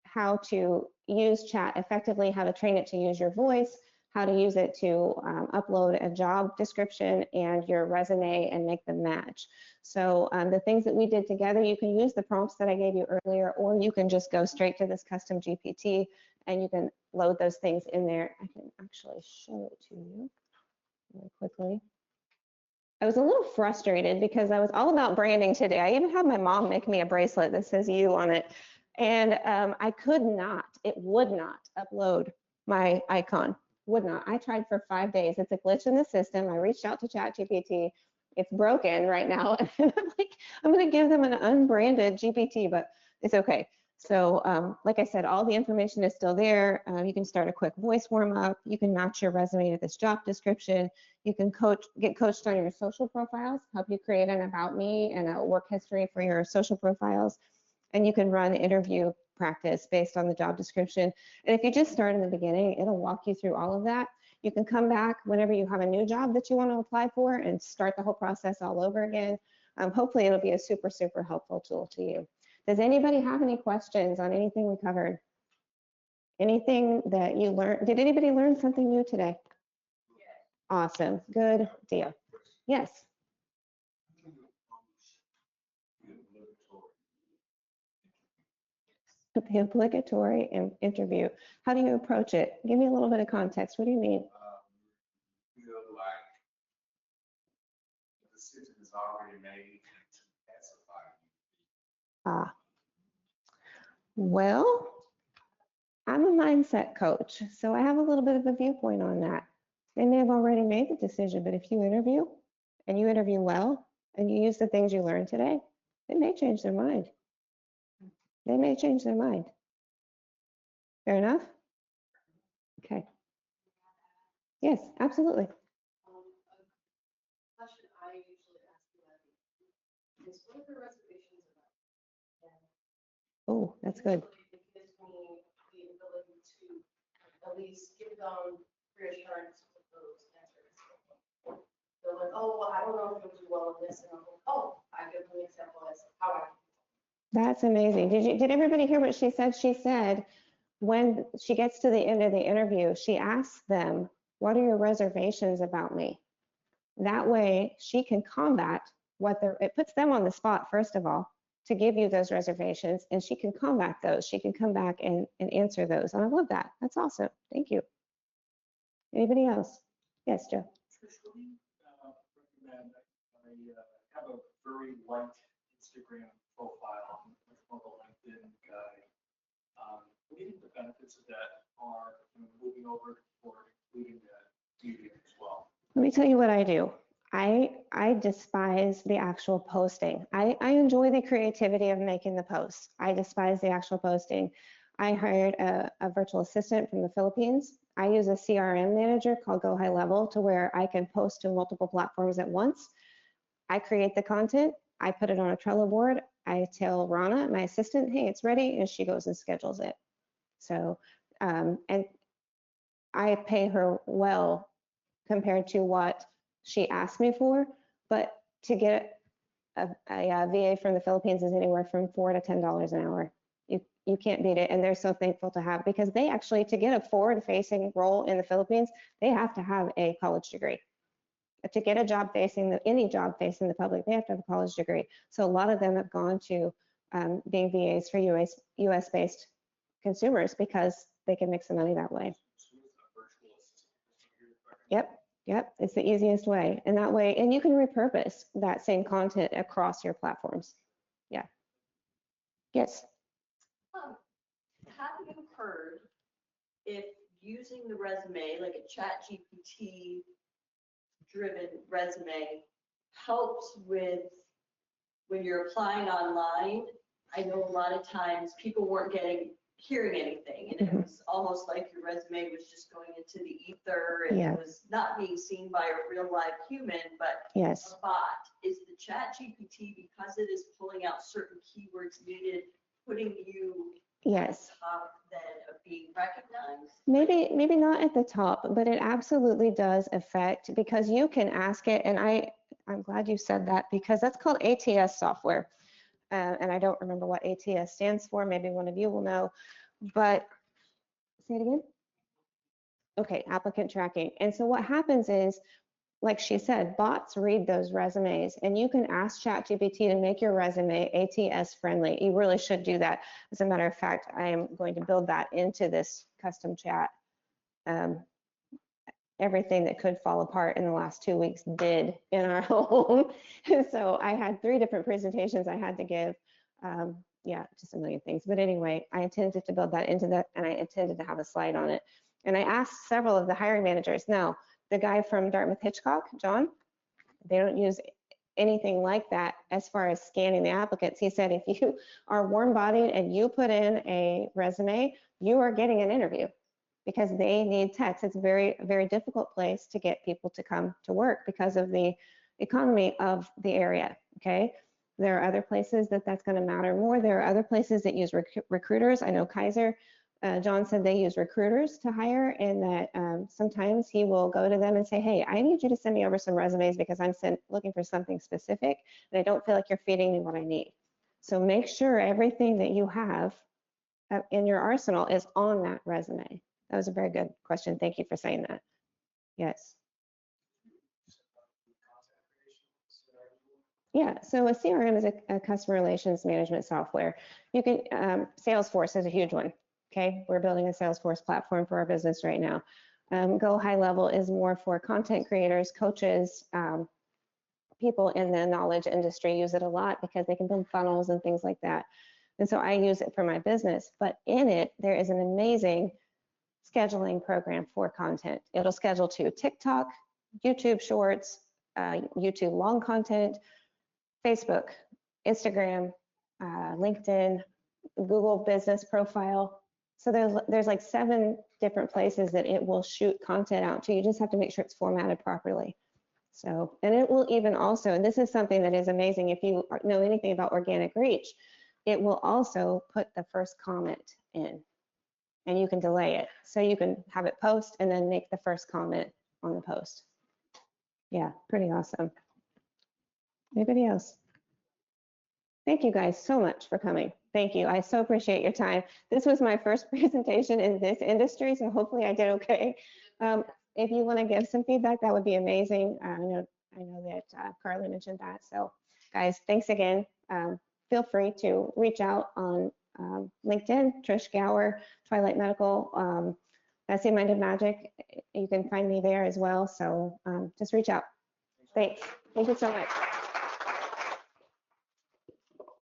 how to use chat effectively, how to train it to use your voice, how to use it to upload a job description and your resume and make them match. So the things that we did together, you can use the prompts that I gave you earlier, or you can just go straight to this custom GPT and you can load those things in there. I can actually show it to you really quickly. I was a little frustrated because I was all about branding today. I even had my mom make me a bracelet that says you on it. And I could not, it would not upload my icon, would not. I tried for 5 days. It's a glitch in the system. I reached out to ChatGPT. It's broken right now. And I'm like, I'm gonna give them an unbranded GPT, but it's okay. So like I said, all the information is still there. You can start a quick voice warm up. You can match your resume to this job description. You can get coached on your social profiles, help you create an about me and a work history for your social profiles. And you can run interview practice based on the job description. And if you just start in the beginning, it'll walk you through all of that. You can come back whenever you have a new job that you want to apply for and start the whole process all over again. Hopefully it'll be a super, super helpful tool to you. Does anybody have any questions on anything we covered? Anything that you learned? Did anybody learn something new today? Awesome, good deal. Yes. The obligatory interview. How do you approach it? Give me a little bit of context. What do you mean? Feel like the decision is already made to pacify you. Well, I'm a mindset coach, so I have a little bit of a viewpoint on that. They may have already made the decision, but if you interview and you interview well and you use the things you learned today, they may change their mind. They may change their mind. Fair enough? Okay. Yes, absolutely. Question I usually ask you is what are the reservations about? Oh, that's good. It gives me the ability to at least give them reassurance with those answers. They're like, oh, well, I don't know if you'll do well in this, and I'm like, oh, I give them an example as how I. That's amazing. Did everybody hear what she said? She said when she gets to the end of the interview, she asks them, what are your reservations about me? That way she can combat it puts them on the spot, first of all, to give you those reservations, and she can combat those. She can come back and answer those. And I love that. That's awesome. Thank you. Anybody else? Yes, Joe. Trish, what do you recommend? I have a very light Instagram profile, much more of a LinkedIn guy. What do you think the benefits of that are, moving over or including that medium as well? Let me tell you what I do. I despise the actual posting. I enjoy the creativity of making the posts. I despise the actual posting. I hired a virtual assistant from the Philippines. I use a CRM manager called Go High Level to where I can post to multiple platforms at once. I create the content. I put it on a Trello board. I tell Rana, my assistant, hey, it's ready, and she goes and schedules it. So, and I pay her well compared to what she asked me for, but to get a VA from the Philippines is anywhere from $4 to $10 an hour. You can't beat it, and they're so thankful to have, because they actually, to get a forward-facing role in the Philippines, they have to have a college degree. to get a job any job facing the public, they have to have a college degree. So a lot of them have gone to being VAs for US based consumers because they can make some money that way. Yep, it's the easiest way. And that way, and you can repurpose that same content across your platforms. Yeah. Yes. Have you heard if using the resume, like a ChatGPT driven resume, helps with when you're applying online? I know a lot of times people weren't hearing anything, and it was almost like your resume was just going into the ether, and it was not being seen by a real live human, but a bot. Is the ChatGPT, because it is pulling out certain keywords needed, putting you at the top then of being recognized? Maybe not at the top, but it absolutely does affect, because you can ask it, and I'm glad you said that, because that's called ATS software. And I don't remember what ATS stands for. Maybe one of you will know, but say it again. Okay, applicant tracking. And so what happens is, like she said, bots read those resumes, and you can ask ChatGPT to make your resume ATS friendly. You really should do that. As a matter of fact, I am going to build that into this custom chat. Everything that could fall apart in the last 2 weeks did in our home. So I had 3 different presentations I had to give. Yeah, just a million things. But anyway, I intended to build that into that, and I intended to have a slide on it. And I asked several of the hiring managers. Now, the guy from Dartmouth Hitchcock, John, they don't use anything like that as far as scanning the applicants. He said, if you are warm-bodied and you put in a resume, you are getting an interview, because they need techs. It's a very, very difficult place to get people to come to work because of the economy of the area, okay? There are other places that's gonna matter more. There are other places that use recruiters. I know Kaiser, John said they use recruiters to hire, and that sometimes he will go to them and say, hey, I need you to send me over some resumes because I'm looking for something specific, and I don't feel like you're feeding me what I need. So make sure everything that you have in your arsenal is on that resume. That was a very good question. Thank you for saying that. Yes. Yeah, so a CRM is a customer relations management software. You can, Salesforce is a huge one, okay? We're building a Salesforce platform for our business right now. Go High Level is more for content creators, coaches, people in the knowledge industry use it a lot because they can build funnels and things like that. And so I use it for my business, but in it, there is an amazing scheduling program for content. It'll schedule to TikTok, YouTube Shorts, YouTube long content, Facebook, Instagram, LinkedIn, Google Business Profile. So there's like 7 different places that it will shoot content out to. You just have to make sure it's formatted properly. So, and it will even also, and this is something that is amazing if you know anything about organic reach, it will also put the first comment in. And you can delay it. So you can have it post and then make the first comment on the post. Yeah, pretty awesome. Anybody else? Thank you guys so much for coming. Thank you. I so appreciate your time. This was my first presentation in this industry, so hopefully I did okay. If you want to give some feedback, that would be amazing. I know that Carly mentioned that. So guys, thanks again. Feel free to reach out on LinkedIn, Trish Gower, Twilight Medical, Messy Minded Magic. You can find me there as well. So just reach out. Thanks. Thank you so much.